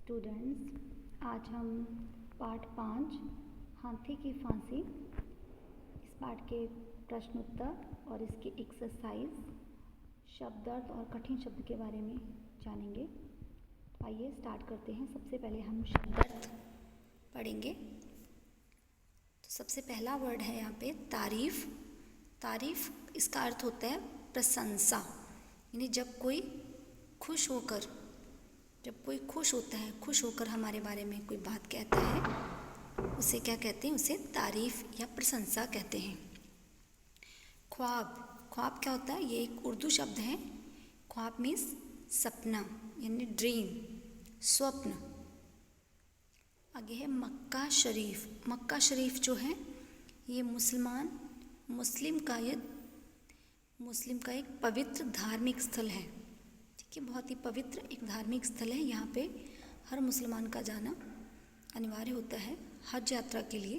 Students, आज हम पाठ 5 हाथी की फांसी इस पाठ के प्रश्नोत्तर और इसकी एक्सरसाइज शब्दार्थ और कठिन शब्द के बारे में जानेंगे। तो आइए स्टार्ट करते हैं। सबसे पहले हम शब्दार्थ पढ़ेंगे। तो सबसे पहला वर्ड है यहाँ पे तारीफ। तारीफ इसका अर्थ होता है प्रशंसा, यानी जब कोई खुश होता है, खुश होकर हमारे बारे में कोई बात कहता है, उसे क्या कहते हैं? उसे तारीफ या प्रशंसा कहते हैं। ख्वाब, ख्वाब क्या होता है? ये एक उर्दू शब्द है। ख्वाब मीन्स सपना, यानी ड्रीम, स्वप्न। आगे है मक्का शरीफ। मक्का शरीफ जो है ये मुस्लिम का एक पवित्र धार्मिक स्थल है। ठीक है, बहुत ही पवित्र एक धार्मिक स्थल है। यहाँ पे हर मुसलमान का जाना अनिवार्य होता है हज यात्रा के लिए।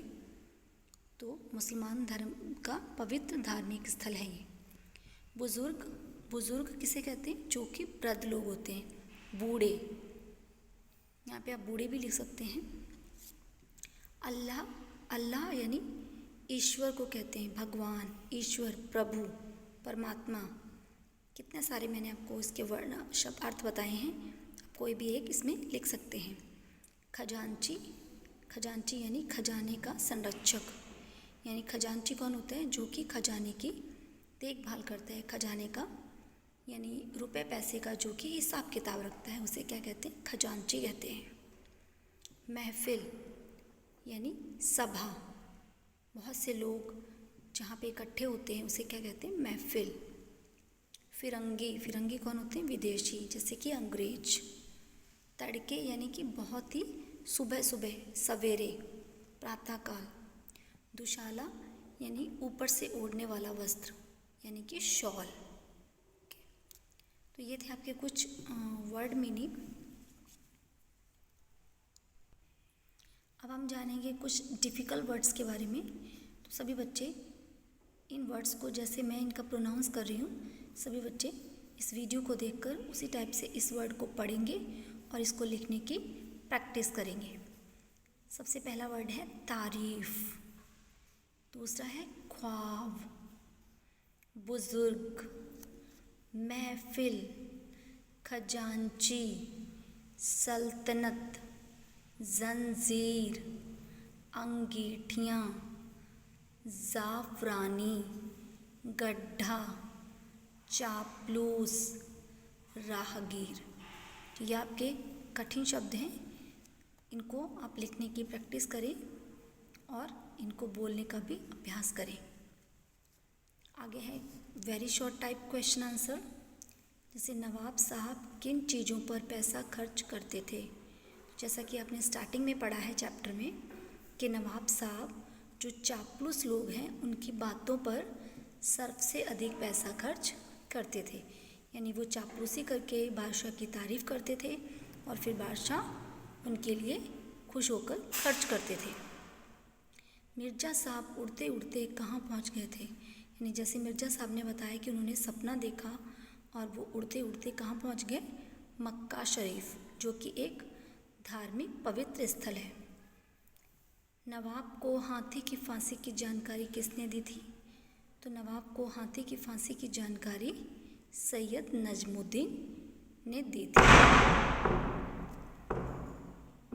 तो मुसलमान धर्म का पवित्र धार्मिक स्थल है ये। बुजुर्ग किसे कहते हैं? जो कि वृद्ध लोग होते हैं, बूढ़े। यहाँ पे आप बूढ़े भी लिख सकते हैं। अल्लाह यानी ईश्वर को कहते हैं, भगवान, ईश्वर, प्रभु, परमात्मा। कितने सारे मैंने आपको इसके वर्ण शब्द अर्थ बताए हैं, आप कोई भी एक इसमें लिख सकते हैं। खजांची यानी खजाने का संरक्षक, यानी खजांची कौन होता है? जो कि खजाने की देखभाल करता है। खजाने का यानी रुपए पैसे का जो कि हिसाब किताब रखता है, उसे क्या कहते हैं? खजांची कहते हैं। महफिल यानी सभा, बहुत से लोग जहाँ पे इकट्ठे होते हैं उसे क्या कहते हैं? महफिल। फिरंगी कौन होते हैं? विदेशी, जैसे कि अंग्रेज। तड़के यानी कि बहुत ही सुबह सवेरे, प्रातःकाल। दुशाला यानी ऊपर से ओढ़ने वाला वस्त्र, यानी कि शॉल। तो ये थे आपके कुछ वर्ड मीनिंग। अब हम जानेंगे कुछ डिफ़िकल्ट वर्ड्स के बारे में। तो सभी बच्चे इन वर्ड्स को, जैसे मैं इनका प्रोनाउंस कर रही हूँ, सभी बच्चे इस वीडियो को देखकर उसी टाइप से इस वर्ड को पढ़ेंगे और इसको लिखने की प्रैक्टिस करेंगे। सबसे पहला वर्ड है तारीफ, दूसरा है ख्वाब, बुजुर्ग, महफिल, खजांची, सल्तनत, जंजीर, अंगीठियाँ, ज़ाफ़रानी, गड्ढा, चापलूस, राहगीर। ये आपके कठिन शब्द हैं, इनको आप लिखने की प्रैक्टिस करें और इनको बोलने का भी अभ्यास करें। आगे है very short type question answer. जैसे नवाब साहब किन चीज़ों पर पैसा खर्च करते थे? जैसा कि आपने स्टार्टिंग में पढ़ा है चैप्टर में कि नवाब साहब जो चापलूस लोग हैं उनकी बातों पर सर्फ से अधिक पैसा खर्च करते थे, यानी वो चापलूसी करके बादशाह की तारीफ़ करते थे और फिर बादशाह उनके लिए खुश होकर खर्च करते थे। मिर्ज़ा साहब उड़ते उड़ते कहाँ पहुँच गए थे? यानी जैसे मिर्ज़ा साहब ने बताया कि उन्होंने सपना देखा और वो उड़ते उड़ते कहाँ पहुँच गए? मक्का शरीफ, जो कि एक धार्मिक पवित्र स्थल है। नवाब को हाथी की फांसी की जानकारी किसने दी थी? तो नवाब को हाथी की फांसी की जानकारी सैयद नजमुद्दीन ने दी थी।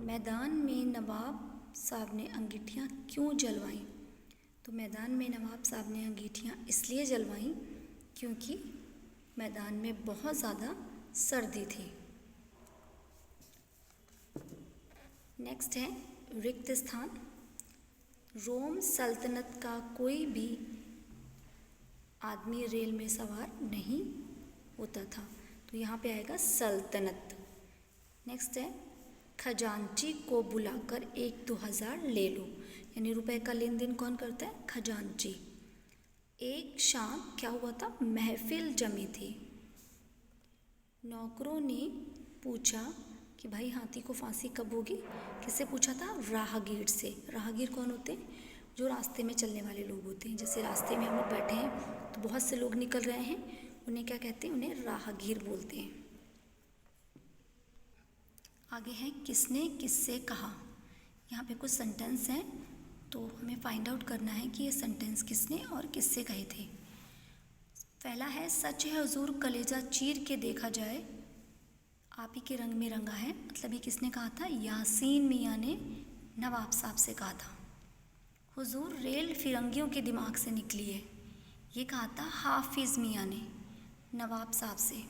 मैदान में नवाब साहब ने अंगीठियाँ क्यों जलवाईं? तो मैदान में नवाब साहब ने अंगीठियाँ इसलिए जलवाईं क्योंकि मैदान में बहुत ज़्यादा सर्दी थी। नेक्स्ट है रिक्त स्थान। रोम सल्तनत का कोई भी आदमी रेल में सवार नहीं होता था, तो यहाँ पे आएगा सल्तनत। नेक्स्ट है खजांची को बुलाकर 1-2 हज़ार ले लो, यानी रुपए का लेन देन कौन करता है? खजांची। एक शाम क्या हुआ था? महफिल जमी थी। नौकरों ने पूछा कि भाई हाथी को फांसी कब होगी? किससे पूछा था? राहगीर से। राहगीर कौन होते हैं? जो रास्ते में चलने वाले लोग होते हैं। जैसे रास्ते में हम लोग बैठे हैं तो बहुत से लोग निकल रहे हैं, उन्हें क्या कहते हैं? उन्हें राहगीर बोलते हैं। आगे है किसने किससे कहा। यहाँ पे कुछ सेंटेंस हैं, तो हमें फाइंड आउट करना है कि ये सेंटेंस किसने और किससे कहे थे। पहला है सच है हुजूर कलेजा चीर के देखा जाए, आप ही के रंग में रंगा है। मतलब ये किसने कहा था? यासीन मियाँ ने नवाब साहब से कहा था। हुजूर रेल फिरंगियों के दिमाग से निकली है, ये कहा था हाफिज़ मियाँ ने नवाब साहब से।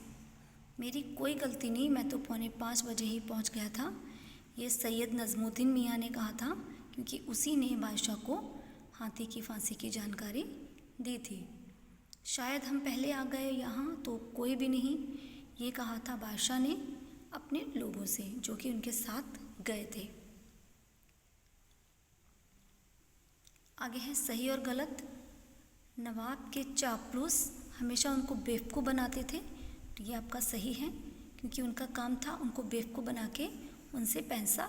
मेरी कोई गलती नहीं, मैं तो 4:45 बजे ही पहुंच गया था, ये सैयद नज़मुद्दीन मियाँ ने कहा था, क्योंकि उसी ने बादशाह को हाथी की फांसी की जानकारी दी थी। शायद हम पहले आ गए यहाँ तो कोई भी नहीं, ये कहा था बादशाह ने अपने लोगों से जो कि उनके साथ गए थे। आगे है सही और गलत। नवाब के चापलूस हमेशा उनको बेवकूफ़ बनाते थे, तो ये आपका सही है, क्योंकि उनका काम था उनको बेवकूफ़ बना के उनसे पैसा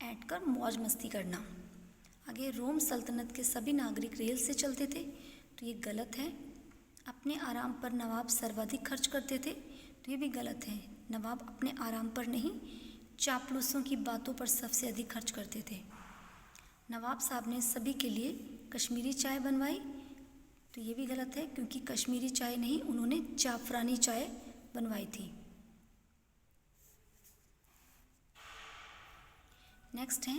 ऐंठ कर मौज मस्ती करना। आगे रोम सल्तनत के सभी नागरिक रेल से चलते थे, तो ये गलत है। अपने आराम पर नवाब सर्वाधिक खर्च करते थे, तो ये भी गलत है। नवाब अपने आराम पर नहीं, चापलूसों की बातों पर सबसे अधिक खर्च करते थे। नवाब साहब ने सभी के लिए कश्मीरी चाय बनवाई, तो ये भी गलत है, क्योंकि कश्मीरी चाय नहीं, उन्होंने जाफरानी चाय बनवाई थी। नेक्स्ट है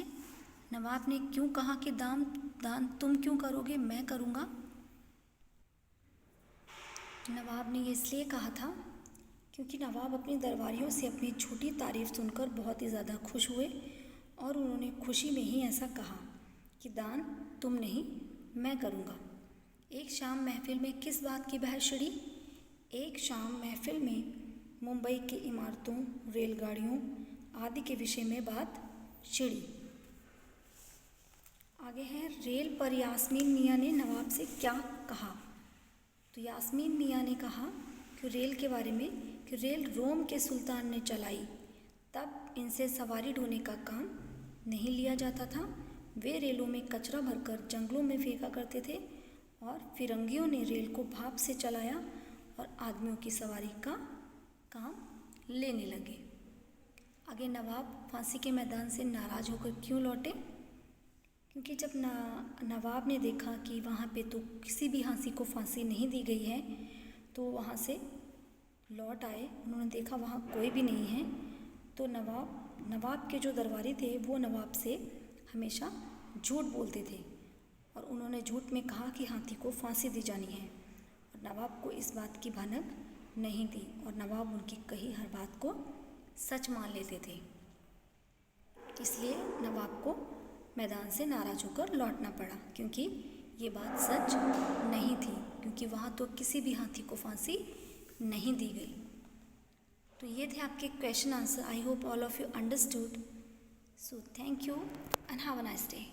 नवाब ने क्यों कहा कि दान तुम क्यों करोगे, मैं करूँगा। नवाब ने ये इसलिए कहा था क्योंकि नवाब अपने दरबारियों से अपनी झूठी तारीफ़ सुनकर बहुत ही ज़्यादा खुश हुए, और उन्होंने खुशी में ही ऐसा कहा कि दान तुम नहीं, मैं करूँगा। एक शाम महफिल में किस बात की बहस छिड़ी? एक शाम महफिल में मुंबई की इमारतों, रेलगाड़ियों आदि के विषय में बात छिड़ी। आगे है रेल पर यास्मीन मियाँ ने नवाब से क्या कहा। तो यास्मीन मियाँ ने कहा कि रेल के बारे में कि रेल रोम के सुल्तान ने चलाई, तब इनसे सवारी ढोने का काम नहीं लिया जाता था। वे रेलों में कचरा भरकर जंगलों में फेंका करते थे, और फिरंगियों ने रेल को भाप से चलाया और आदमियों की सवारी का काम लेने लगे। आगे नवाब फांसी के मैदान से नाराज़ होकर क्यों लौटे? क्योंकि जब नवाब ने देखा कि वहाँ पे तो किसी भी हाथी को फांसी नहीं दी गई है, तो वहाँ से लौट आए। उन्होंने देखा वहाँ कोई भी नहीं है, तो नवाब के जो दरबारी थे वो नवाब से हमेशा झूठ बोलते थे, और उन्होंने झूठ में कहा कि हाथी को फांसी दी जानी है, और नवाब को इस बात की भनक नहीं दी, और नवाब उनकी कही हर बात को सच मान लेते थे। इसलिए नवाब को मैदान से नाराज़ होकर लौटना पड़ा, क्योंकि ये बात सच नहीं थी, क्योंकि वहाँ तो किसी भी हाथी को फांसी नहीं दी गई। तो ये थे आपके question answer. I hope all of you understood. So thank you and have a nice day.